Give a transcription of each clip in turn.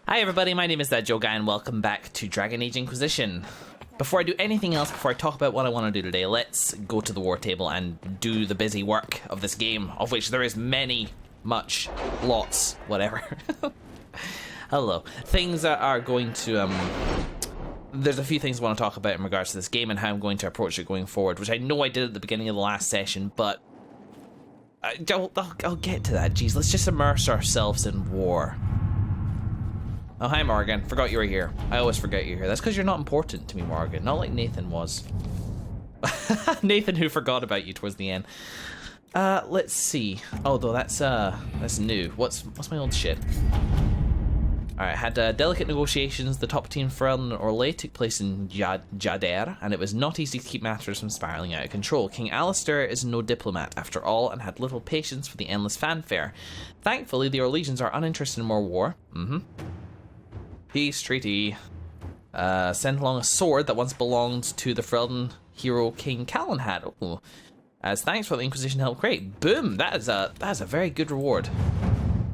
Hi everybody, my name is That Joe Guy and welcome back to Dragon Age Inquisition. Before I do anything else, before I talk about what I want to do today, let's go to the war table and do the busy work of this game, of which there is many, much, lots, whatever. Hello. Things that are going to, there's a few things I want to talk about in regards to this game and how I'm going to approach it going forward, which I know I did at the beginning of the last session, but I'll get to that. Jeez, let's just immerse ourselves in war. Oh, hi, Morgan. Forgot you were here. I always forget you're here. That's because you're not important to me, Morgan. Not like Nathan was. Nathan, who forgot about you towards the end. Let's see. Oh, though, that's new. What's my old shit? Alright, had delicate negotiations. The top team, Ferelden and Orlais, took place in Jader, and it was not easy to keep matters from spiraling out of control. King Alistair is no diplomat, after all, and had little patience for the endless fanfare. Thankfully, the Orlesians are uninterested in more war. Peace treaty. Send along a sword that once belonged to the Ferelden hero King Callan had. Oh, as thanks for the Inquisition helped create. Boom! That is a very good reward.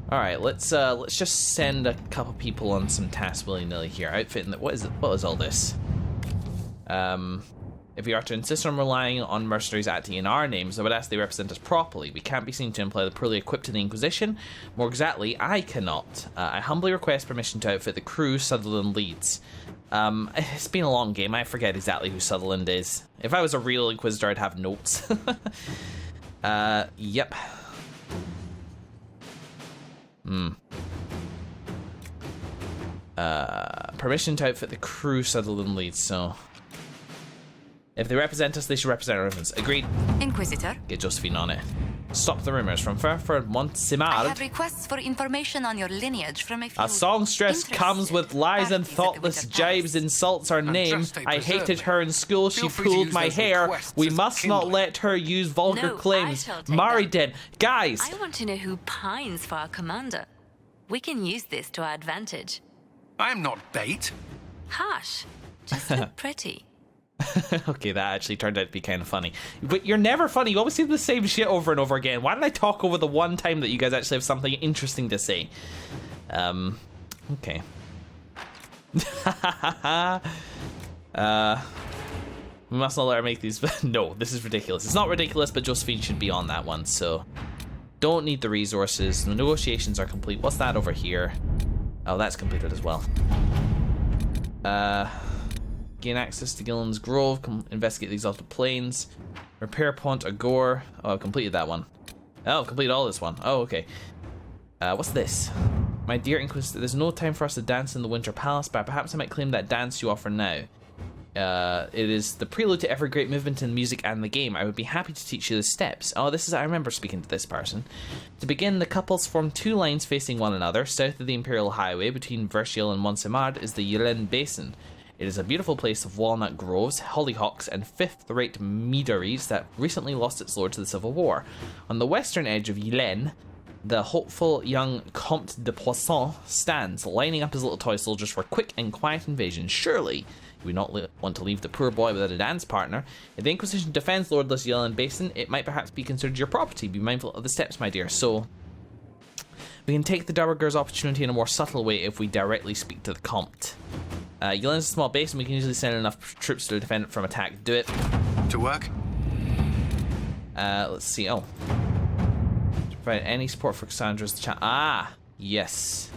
All right, let's just send a couple people on some tasks willy-nilly here. Outfitting that. What is all this? If we are to insist on relying on mercenaries acting in our names, I would ask they represent us properly. We can't be seen to imply the poorly equipped in the Inquisition. More exactly, I cannot. I humbly request permission to outfit the crew Sutherland leads. It's been a long game. I forget exactly who Sutherland is. If I was a real Inquisitor, I'd have notes. Yep. Permission to outfit the crew Sutherland leads, so... If they represent us, they should represent our infants. Agreed. Inquisitor. Get Josephine on it. Stop the rumors from Fairford Montsimard. I have requests for information on your lineage from a few... A songstress comes with lies and thoughtless jibes, insults our name. I hated her in school, she pulled my hair. We must not let her use vulgar claims. Married then. Guys! I want to know who pines for our commander. We can use this to our advantage. I'm not bait. Harsh. Just look pretty. Okay, that actually turned out to be kind of funny. But you're never funny. You always say the same shit over and over again. Why did I talk over the one time that you guys actually have something interesting to say? Okay. We must not let her make these... No, this is ridiculous. It's not ridiculous, but Josephine should be on that one, so... Don't need the resources. The negotiations are complete. What's that over here? Oh, that's completed as well. Gain access to Gillen's Grove, investigate the Exalted Plains, repair Pont Agor. Oh, I've completed that one. Oh, I've completed all this one. Oh, okay. What's this? My dear Inquisitor, there's no time for us to dance in the Winter Palace, but perhaps I might claim that dance you offer now. It is the prelude to every great movement in music and the game. I would be happy to teach you the steps. Oh, this is... I remember speaking to this person. To begin, the couples form two lines facing one another. South of the Imperial Highway, between Verschiel and Montsimard, is the Ylen Basin. It is a beautiful place of walnut groves, hollyhocks, and fifth-rate meaderies that recently lost its lord to the Civil War. On the western edge of Ylen, the hopeful young Comte de Poisson stands, lining up his little toy soldiers for a quick and quiet invasion. Surely, you would not want to leave the poor boy without a dance partner. If the Inquisition defends Lordless Ylen Basin, it might perhaps be considered your property. Be mindful of the steps, my dear. So, we can take the Dowager's opportunity in a more subtle way if we directly speak to the Comte. Ylen is a small base, and we can usually send enough troops to defend it from attack. Do it. To work? Let's see. Oh. To provide any support for Cassandra's chat. Ah, yes.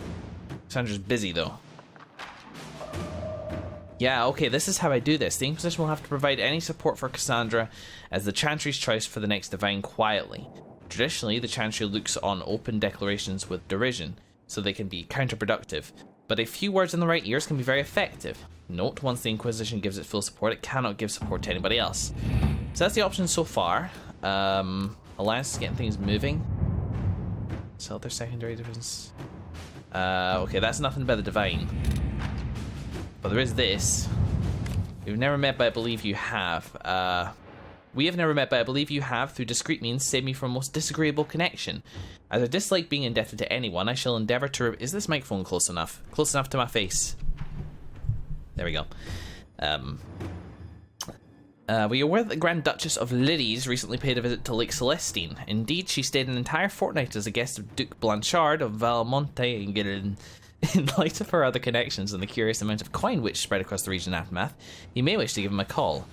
Cassandra's busy, though. Yeah, okay, this is how I do this. The Inquisition will have to provide any support for Cassandra as the Chantry's choice for the next divine quietly. Traditionally, the Chantry looks on open declarations with derision, so they can be counterproductive. But a few words in the right ears can be very effective. Note, once the Inquisition gives it full support, it cannot give support to anybody else. So that's the option so far. Alliance is getting things moving. Sell their secondary difference. Okay, that's nothing by the Divine. But there is this. We've never met, but I believe you have. We have never met, but I believe you have, through discreet means, saved me from a most disagreeable connection. As I dislike being indebted to anyone, I shall endeavour to... Is this microphone close enough? Close enough to my face. There we go. Were you aware that the Grand Duchess of Liddy's recently paid a visit to Lake Celestine? Indeed, she stayed an entire fortnight as a guest of Duke Blanchard of Valmonte In light of her other connections and the curious amount of coin which spread across the region aftermath, you may wish to give him a call.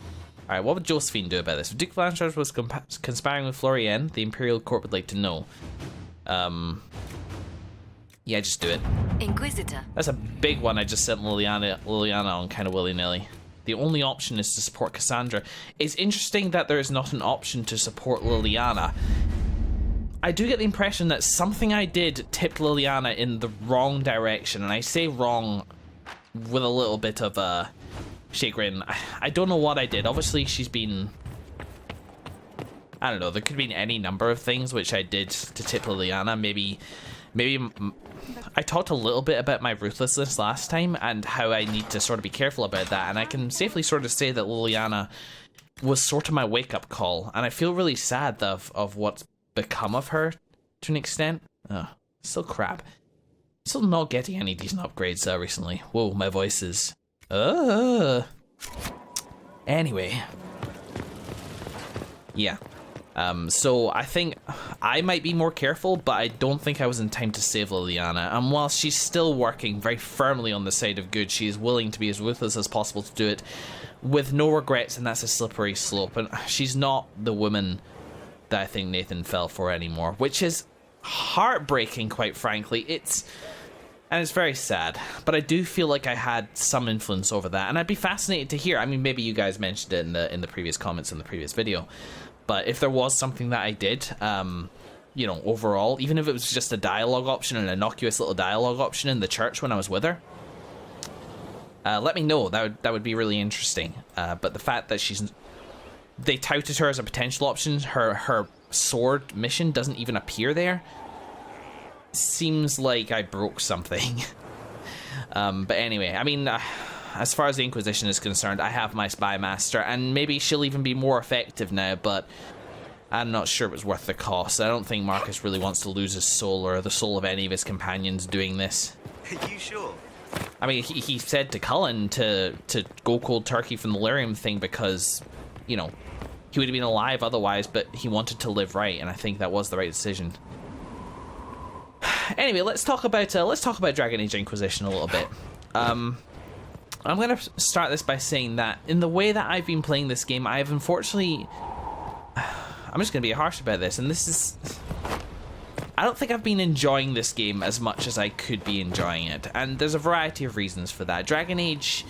Alright, what would Josephine do about this? If Duke Blanchard was conspiring with Florian, the Imperial Court would like to know. Yeah, just do it. Inquisitor. That's a big one I just sent Liliana on kind of willy-nilly. The only option is to support Cassandra. It's interesting that there is not an option to support Liliana. I do get the impression that something I did tipped Liliana in the wrong direction, and I say wrong with a little bit of a chagrin. I don't know what I did. Obviously, she's been... I don't know, there could have been any number of things which I did to tip Liliana. Maybe I talked a little bit about my ruthlessness last time and how I need to sort of be careful about that, and I can safely sort of say that Liliana was sort of my wake-up call, and I feel really sad of what's become of her to an extent. Still crap. Still not getting any decent upgrades recently. Whoa, my voice is... Anyway. Yeah. So I think I might be more careful, but I don't think I was in time to save Liliana. And while she's still working very firmly on the side of good, she is willing to be as ruthless as possible to do it with no regrets, and that's a slippery slope. And she's not the woman that I think Nathan fell for anymore, which is heartbreaking, quite frankly. It's very sad, but I do feel like I had some influence over that, and I'd be fascinated to hear. I mean, maybe you guys mentioned it in the previous comments in the previous video, but if there was something that I did, you know, overall, even if it was just a dialogue option, an innocuous little dialogue option in the church when I was with her, let me know. That would be really interesting. But the fact that they touted her as a potential option, her sword mission doesn't even appear there, seems like I broke something. But anyway, I mean, as far as the Inquisition is concerned, I have my Spy Master, and maybe she'll even be more effective now, but I'm not sure it was worth the cost. I don't think Markus really wants to lose his soul or the soul of any of his companions doing this. Are you sure? I mean, he said to Cullen to go cold turkey from the Lyrium thing because, you know, he would have been alive otherwise, but he wanted to live right, and I think that was the right decision. Anyway, let's talk about Dragon Age Inquisition a little bit. I'm going to start this by saying that in the way that I've been playing this game, I have unfortunately... I'm just going to be harsh about this, and this is... I don't think I've been enjoying this game as much as I could be enjoying it, and there's a variety of reasons for that. Dragon Age...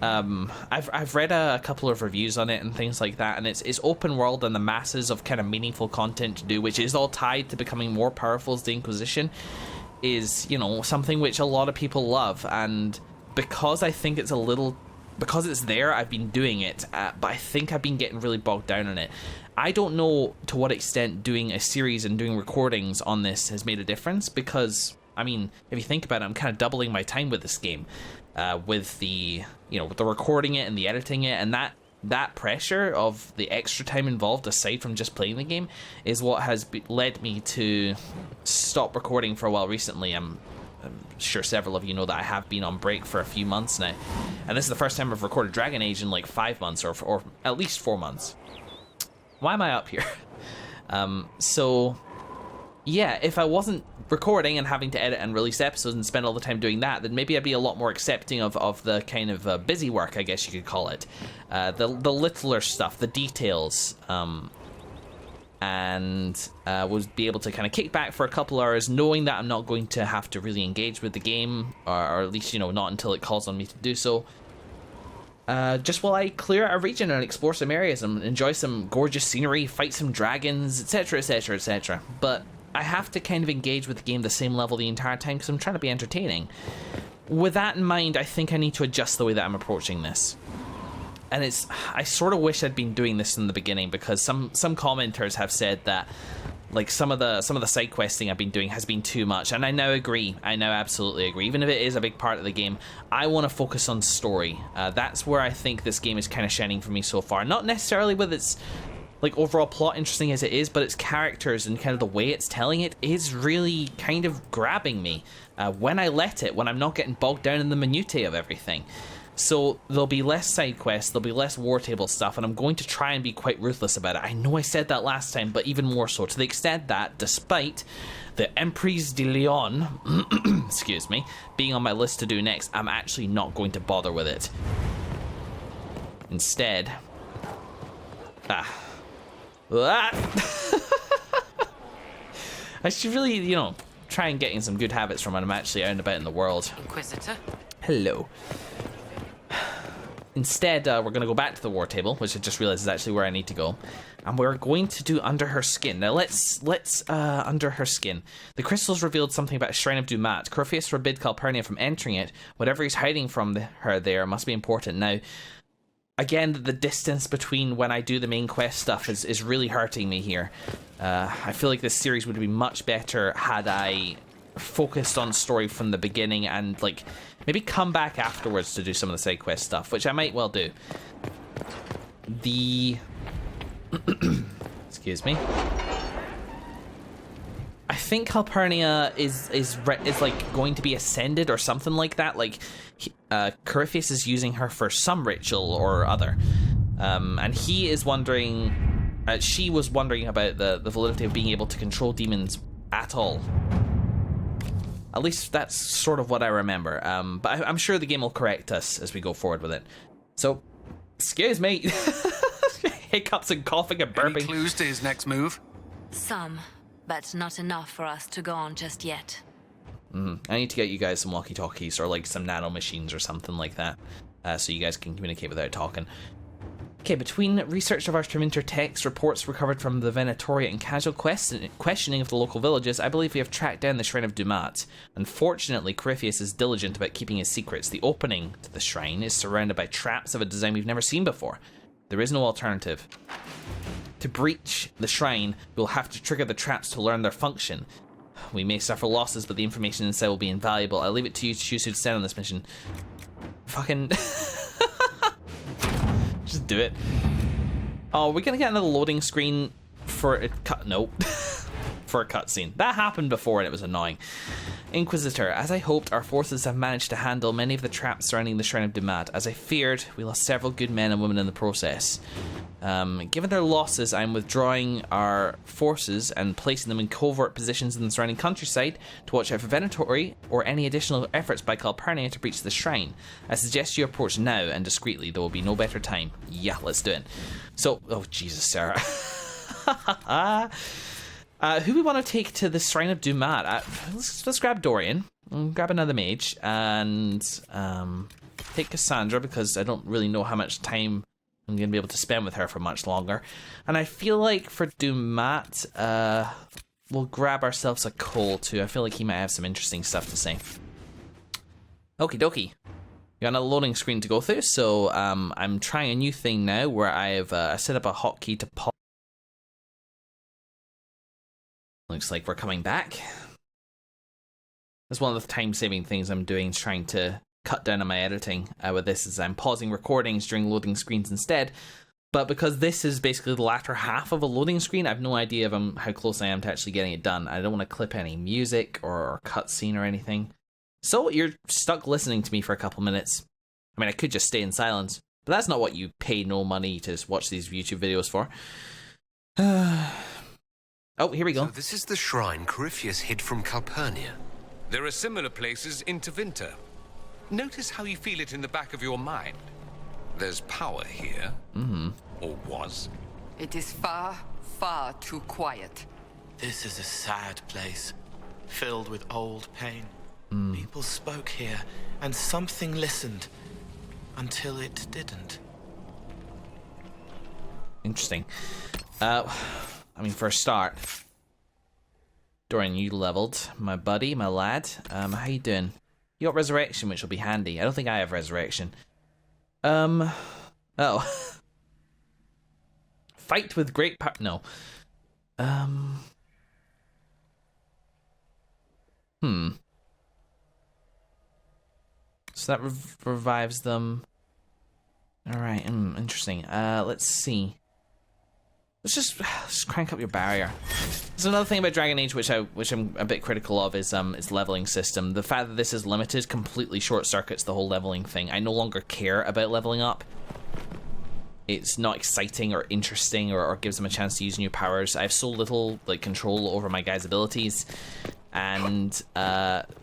I've read a couple of reviews on it and things like that, and it's open world and the masses of kind of meaningful content to do, which is all tied to becoming more powerful as the Inquisition, is, you know, something which a lot of people love. And because I think because it's there, I've been doing it, but I think I've been getting really bogged down in it. I don't know to what extent doing a series and doing recordings on this has made a difference, because, I mean, if you think about it, I'm kind of doubling my time with this game. With the recording it and the editing it, and that pressure of the extra time involved aside from just playing the game is what has led me to stop recording for a while recently. I'm sure several of you know that I have been on break for a few months now, and this is the first time I've recorded Dragon Age in like 5 months or at least 4 months. Why am I up here? So yeah, if I wasn't recording and having to edit and release episodes and spend all the time doing that, then maybe I'd be a lot more accepting of the kind of busy work, I guess you could call it. The littler stuff, the details, and would be able to kind of kick back for a couple hours knowing that I'm not going to have to really engage with the game, or at least, you know, not until it calls on me to do so. Just while I clear a region and explore some areas and enjoy some gorgeous scenery, fight some dragons, etc, etc, etc. But I have to kind of engage with the game the same level the entire time because I'm trying to be entertaining. With that in mind, I think I need to adjust the way that I'm approaching this. And I sort of wish I'd been doing this in the beginning, because some commenters have said that, like, some of the side questing I've been doing has been too much, and I now agree. I now absolutely agree. Even if it is a big part of the game, I want to focus on story. That's where I think this game is kind of shining for me so far. Not necessarily with its like overall plot, interesting as it is, but its characters and kind of the way it's telling it is really kind of grabbing me when I'm not getting bogged down in the minutiae of everything. So there'll be less side quests, there'll be less war table stuff, and I'm going to try and be quite ruthless about it. I know I said that last time, but even more so, to the extent that, despite the Emprise de Leon, excuse me, being on my list to do next, I'm actually not going to bother with it. Instead... I should really, you know, try and get in some good habits from when I'm actually out and about in the world. Inquisitor. Hello. Instead, we're going to go back to the war table, which I just realized is actually where I need to go. And we're going to do Under Her Skin. Now, let's Under Her Skin. The crystals revealed something about a Shrine of Dumat. Corpheus forbid Calpurnia from entering it. Whatever he's hiding from her there must be important. Now, again, the distance between when I do the main quest stuff is really hurting me here. I feel like this series would be much better had I focused on story from the beginning and, like, maybe come back afterwards to do some of the side quest stuff, which I might well do. Excuse me. I think Calpurnia is like going to be ascended or something like that. Like, Corypheus is using her for some ritual or other, and he is wondering. She was wondering about the validity of being able to control demons at all. At least that's sort of what I remember. But I'm sure the game will correct us as we go forward with it. So, excuse me. Hiccups and coughing and burping. Any clues to his next move? Some, but not enough for us to go on just yet. I need to get you guys some walkie-talkies or like some nano machines or something like that, so you guys can communicate without talking. Okay, between research of our Treminter texts, reports recovered from the Venatoria, and casual questioning of the local villages, I believe we have tracked down the Shrine of Dumat. Unfortunately, Corypheus is diligent about keeping his secrets. The opening to the shrine is surrounded by traps of a design we've never seen before. There is no alternative. To breach the shrine, we'll have to trigger the traps to learn their function. We may suffer losses, but the information inside will be invaluable. I'll leave it to you to choose who to send on this mission. Fucking... Just do it. Oh, we're gonna get another loading screen for a cut. Nope. For a cutscene. That happened before and it was annoying. Inquisitor, as I hoped, our forces have managed to handle many of the traps surrounding the Shrine of Dumat. As I feared, we lost several good men and women in the process. Given their losses, I'm withdrawing our forces and placing them in covert positions in the surrounding countryside to watch out for Venatory or any additional efforts by Calpurnia to breach the shrine. I suggest you approach now and discreetly. There will be no better time. Yeah, let's do it. So, oh Jesus, Sarah. Who we want to take to the Shrine of Dumat? Let's grab Dorian, grab another mage, and take Cassandra because I don't really know how much time I'm going to be able to spend with her for much longer. And I feel like for Dumat, we'll grab ourselves a Cole too. I feel like he might have some interesting stuff to say. Okie dokie. We got another loading screen to go through, so I'm trying a new thing now where I've set up a hotkey to pause. Looks like we're coming back. That's one of the time-saving things I'm doing, is trying to cut down on my editing with this, is I'm pausing recordings during loading screens instead. But because this is basically the latter half of a loading screen, I have no idea of how close I am to actually getting it done. I don't want to clip any music or cutscene or anything. So you're stuck listening to me for a couple minutes. I mean, I could just stay in silence, but that's not what you pay no money to watch these YouTube videos for. Oh, here we go. So this is the shrine Corypheus hid from Calpurnia. There are similar places in Tevinter. Notice how you feel it in the back of your mind. There's power here. Or was. It is far, far too quiet. This is a sad place, filled with old pain. People spoke here, and something listened, until it didn't. Interesting. I mean, for a start, Dorian, you leveled. My buddy, my lad. How you doing? You got resurrection, which will be handy. I don't think I have resurrection. Oh. Fight with great power. No. So that revives them. Alright, interesting. Let's see. Let's just crank up your barrier. There's another thing about Dragon Age which I'm a bit critical of is its leveling system. The fact that this is limited completely short circuits the whole leveling thing. I no longer care about leveling up. It's not exciting or interesting or gives them a chance to use new powers. I have so little like control over my guys' abilities and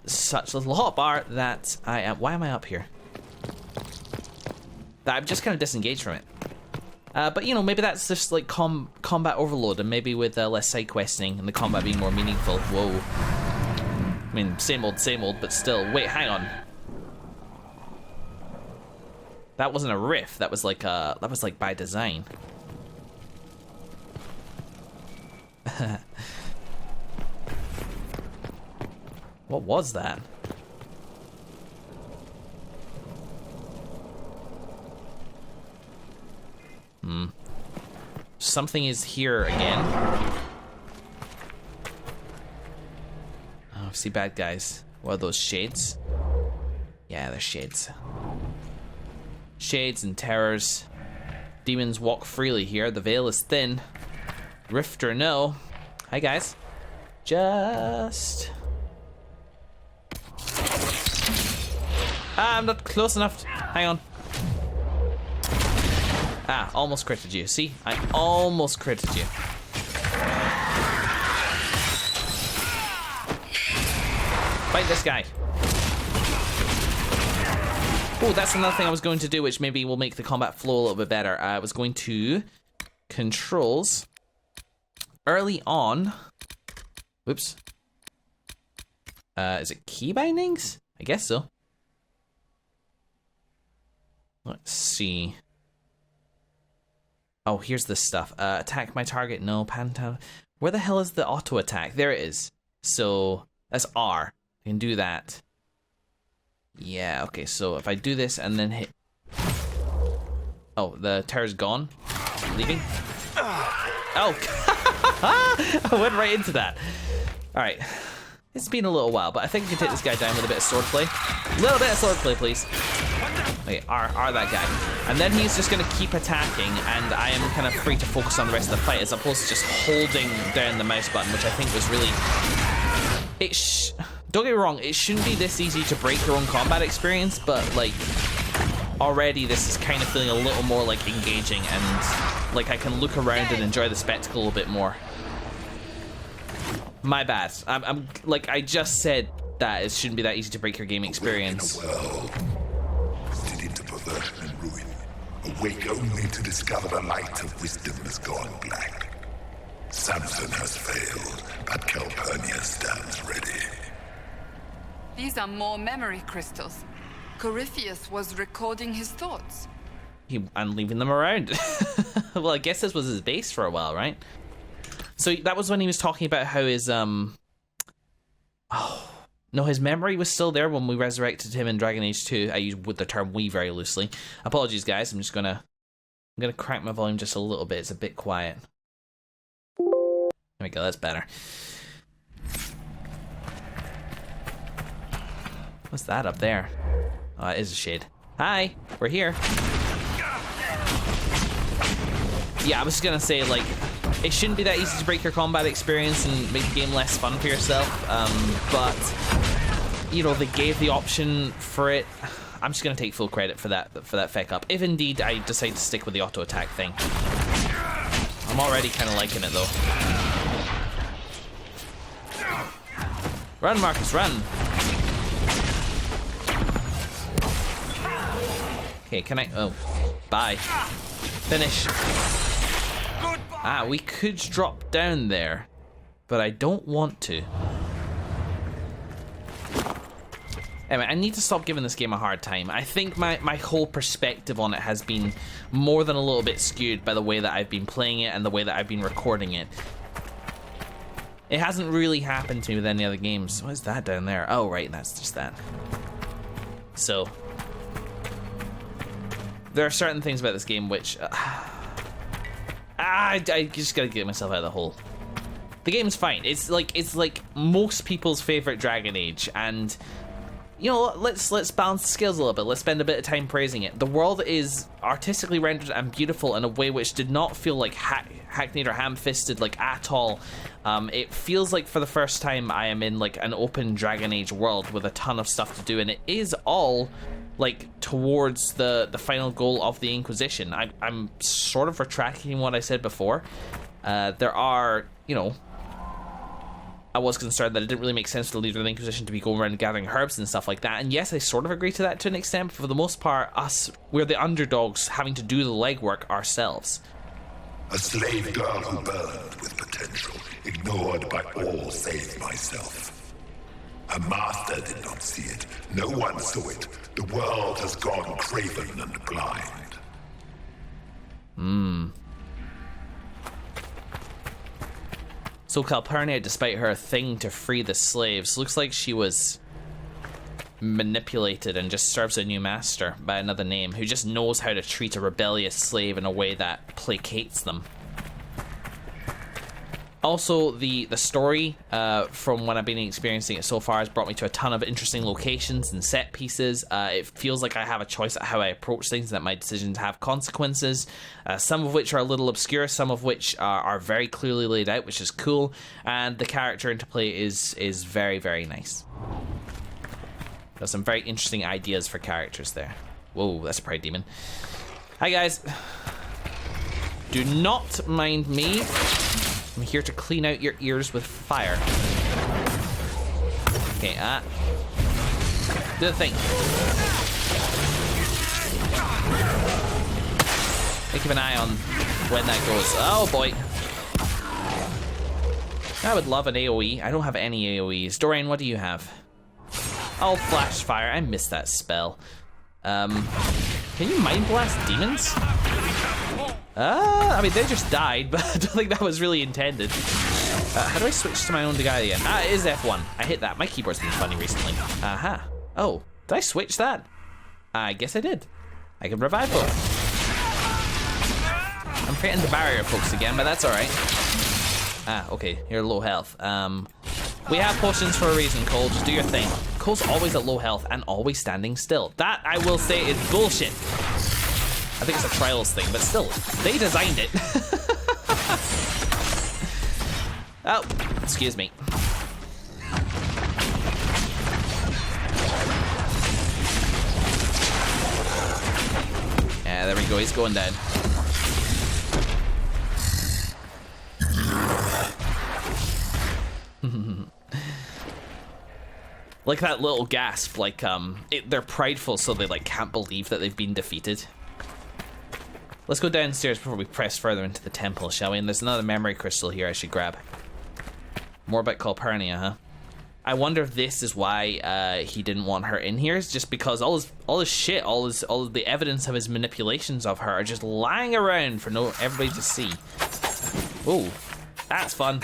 such little hotbar that I am. Why am I up here? That I'm just kind of disengaged from it. But you know, maybe that's just like combat overload, and maybe with less side questing and the combat being more meaningful. Whoa. I mean, same old, but still. Wait, hang on. That wasn't a riff. That was like by design. What was that? Something is here again. Oh, I see bad guys. What are those, shades? Yeah, they're shades. Shades and terrors. Demons walk freely here. The veil is thin. Rift or no. Hi, guys. Just... I'm not close enough. Hang on. Ah, almost critted you. See? I almost critted you. Fight this guy. Oh, that's another thing I was going to do, which maybe will make the combat flow a little bit better. I was going to... Controls. Early on... Whoops. Is it key bindings? I guess so. Let's see... Oh, here's this stuff. Attack my target. No, Panta. Where the hell is the auto attack? There it is. So that's R. I can do that. Yeah, okay, so if I do this and then hit... Oh, the terror's gone. Leaving. Oh, I went right into that. Alright. It's been a little while, but I think I can take this guy down with a bit of swordplay. A little bit of swordplay, please. Okay, R that guy. And then he's just going to keep attacking, and I am kind of free to focus on the rest of the fight, as opposed to just holding down the mouse button, which I think was really... Don't get me wrong, it shouldn't be this easy to break your own combat experience, but, like, already this is kind of feeling a little more, like, engaging, and, like, I can look around and enjoy the spectacle a little bit more. My bad. I'm like, I just said that it shouldn't be that easy to break your game experience. Into perversion and ruin, awake only to discover the light of wisdom has gone black. Samson has failed, but Calpurnia stands ready. These are more memory crystals. Corypheus was recording his thoughts. I'm leaving them around. Well, I guess this was his base for a while, right? So that was when he was talking about how his no, his memory was still there when we resurrected him in Dragon Age 2. I use the term "we" very loosely. Apologies, guys. I'm gonna crank my volume just a little bit. It's a bit quiet. There we go. That's better. What's that up there? Oh, it is a shade. Hi, we're here. Yeah, I was just gonna say, like, it shouldn't be that easy to break your combat experience and make the game less fun for yourself, but, you know, they gave the option for it. I'm just gonna take full credit for that feck up, if indeed I decide to stick with the auto attack thing. I'm already kind of liking it, though. Run, Marcus, run! Okay, can I... Oh, bye. Finish. Ah, we could drop down there, but I don't want to. Anyway, I need to stop giving this game a hard time. I think my whole perspective on it has been more than a little bit skewed by the way that I've been playing it and the way that I've been recording it. It hasn't really happened to me with any other games. What is that down there? Oh, right, that's just that. So, there are certain things about this game which... I just gotta get myself out of the hole. The game's fine. It's like most people's favorite Dragon Age, and you know, let's balance the scales a little bit. Let's spend a bit of time praising it. The world is artistically rendered and beautiful in a way which did not feel like hackneyed or ham-fisted like at all. It feels like for the first time I am in like an open Dragon Age world with a ton of stuff to do, and it is all like towards the final goal of the Inquisition. I'm sort of retracting what I said before. There are, you know, I was concerned that it didn't really make sense for the leader of the Inquisition to be going around gathering herbs and stuff like that. And yes, I sort of agree to that to an extent, but for the most part, we're the underdogs having to do the legwork ourselves. A slave girl who burned with potential, ignored by all save myself. A master did not see it. No one saw it. The world has gone craven and blind. So Calpurnia, despite her thing to free the slaves, looks like she was manipulated and just serves a new master by another name who just knows how to treat a rebellious slave in a way that placates them. Also, the story from when I've been experiencing it so far has brought me to a ton of interesting locations and set pieces. It feels like I have a choice at how I approach things, that my decisions have consequences, some of which are a little obscure, some of which are very clearly laid out, which is cool, and the character interplay is very, very nice. There's some very interesting ideas for characters there. Whoa, that's a pride demon. Hi guys. Do not mind me. I'm here to clean out your ears with fire. Okay, do the thing. Keep an eye on when that goes. Oh boy. I would love an AoE. I don't have any AoEs. Dorian, what do you have? Oh, flash fire. I missed that spell. Can you mind blast demons? I mean, they just died, but I don't think that was really intended. How do I switch to my own guy again? It is F1. I hit that. My keyboard's been funny recently. Aha. Oh, did I switch that? I guess I did. I can revive folks. I'm fighting the barrier folks again, but that's alright. Okay. You're low health. We have potions for a reason, Cole. Just do your thing. Cole's always at low health and always standing still. That, I will say, is bullshit. I think it's a Trials thing, but still, they designed it. Oh, excuse me. Yeah, there we go, he's going down. Like that little gasp, like, they're prideful, so they, like, can't believe that they've been defeated. Let's go downstairs before we press further into the temple, shall we? And there's another memory crystal here I should grab. More about Calpurnia, huh? I wonder if this is why he didn't want her in here. It's just because all his shit, all of the evidence of his manipulations of her are just lying around for everybody to see. Oh, that's fun.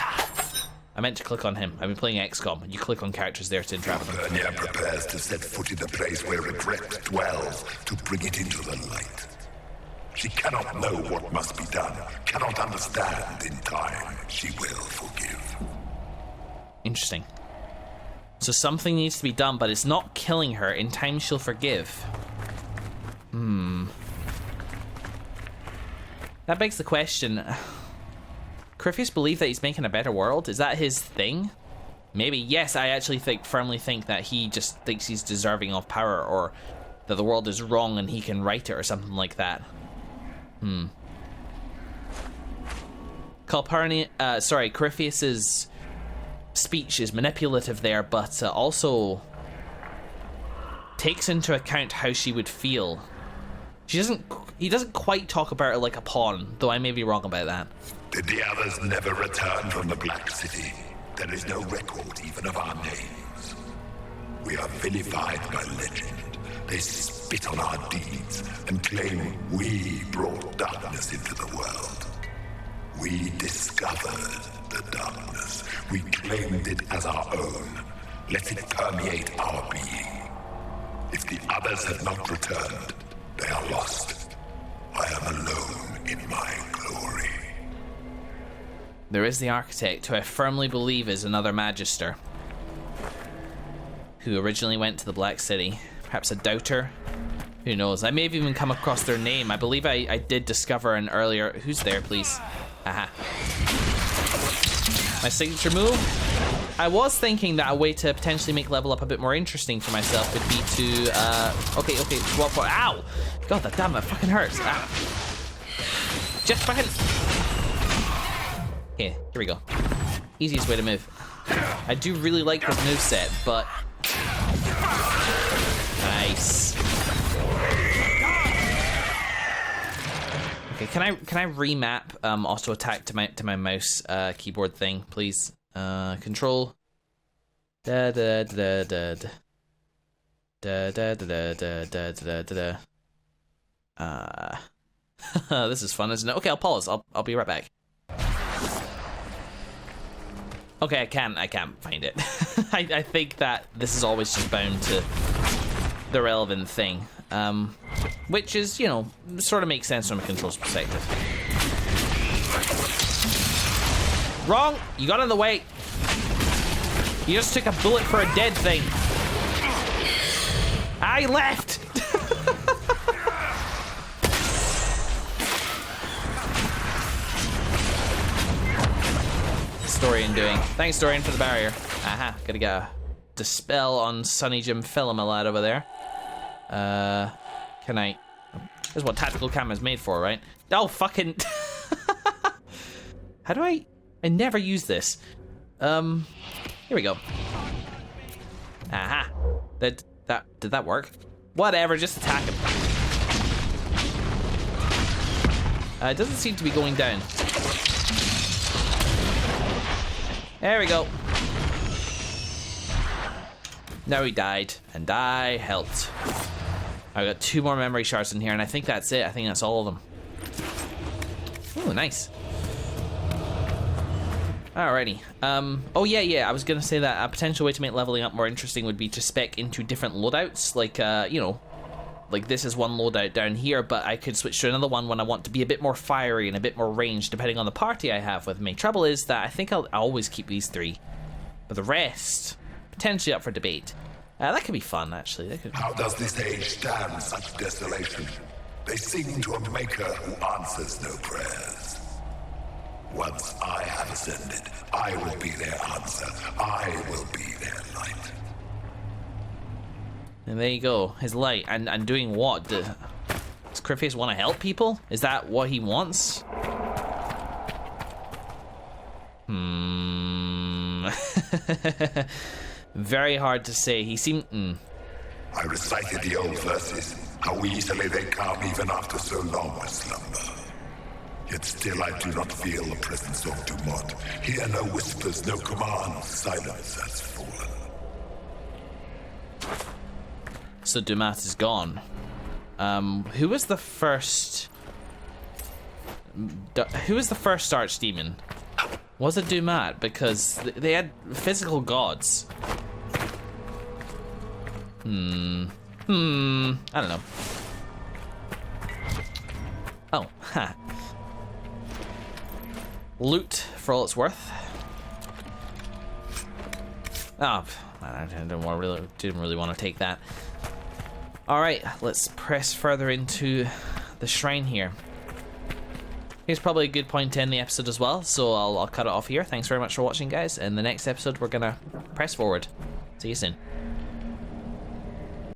I meant to click on him. I've been playing XCOM. You click on characters there to entrap them. Calpurnia prepares to set foot in the place where regret dwells to bring it into the light. She cannot know what must be done, cannot understand. In time, she will forgive. Interesting. So something needs to be done, but it's not killing her. In time, she'll forgive. That begs the question. Corypheus believe that he's making a better world? Is that his thing? Maybe. Yes, I actually firmly think that he just thinks he's deserving of power, or that the world is wrong and he can right it, or something like that. Corypheus's speech is manipulative there, but also takes into account how she would feel. He doesn't quite talk about her like a pawn, though I may be wrong about that. Did the others never return from the Black City? There is no record even of our names. We are vilified by legend. They spit on our deeds and claim we brought darkness into the world. We discovered the darkness. We claimed it as our own. Let it permeate our being. If the others have not returned, they are lost. I am alone in my glory. There is the Architect, who I firmly believe is another Magister, who originally went to the Black City. Perhaps a doubter, Who knows? I may have even come across their name. I believe I did discover an earlier... Who's there, please? Aha. My signature move? I was thinking that a way to potentially make level up a bit more interesting for myself would be to... Okay. What? Ow! God, that damn, that fucking hurts. Ah. Just fucking... Okay, here we go. Easiest way to move. I do really like this moveset, but... Nice. Okay, can I remap auto attack to my mouse keyboard thing, please? Control. This is fun, isn't it? Okay, I'll pause. I'll be right back. Okay, I can't find it. I think that this is always just bound to the relevant thing. Which is, you know, sort of makes sense from a controls perspective. Wrong! You got in the way. You just took a bullet for a dead thing. I left! Dorian doing? Thanks, Dorian, for the barrier. Aha, gotta get a dispel on Sunny Jim Film, my lad over there. Can I... This is what tactical camera's made for, right? Oh, fucking... How do I never use this. Here we go. Aha. Did that work? Whatever, just attack him. It doesn't seem to be going down. There we go. Now he died, and I helped. I got 2 more memory shards in here, and I think that's it. I think that's all of them. Ooh, nice. Alrighty. Oh yeah. I was gonna say that a potential way to make leveling up more interesting would be to spec into different loadouts. Like, you know, like this is one loadout down here, but I could switch to another one when I want to be a bit more fiery and a bit more ranged, depending on the party I have with me. Trouble is that I think I'll always keep these 3, but the rest potentially up for debate. That could be fun, actually. How does this age stand such desolation? They sing to a maker who answers no prayers. Once I have ascended, I will be their answer. I will be their light. And there you go, his light. And doing what? Does Crypheus want to help people? Is that what he wants? Very hard to say. He seemed... I recited the old verses, how easily they come even after so long a slumber. Yet still I do not feel the presence of DUMAT. Hear no whispers, no commands, silence has fallen. So DUMAT is gone. Who was the first... Who was the first archdemon? Was it DUMAT? Because they had physical gods. I don't know. Oh, ha. Loot for all it's worth. Oh, I didn't really want to take that. Alright, let's press further into the shrine here. Here's probably a good point to end the episode as well, so I'll cut it off here. Thanks very much for watching, guys. In the next episode, we're gonna press forward. See you soon.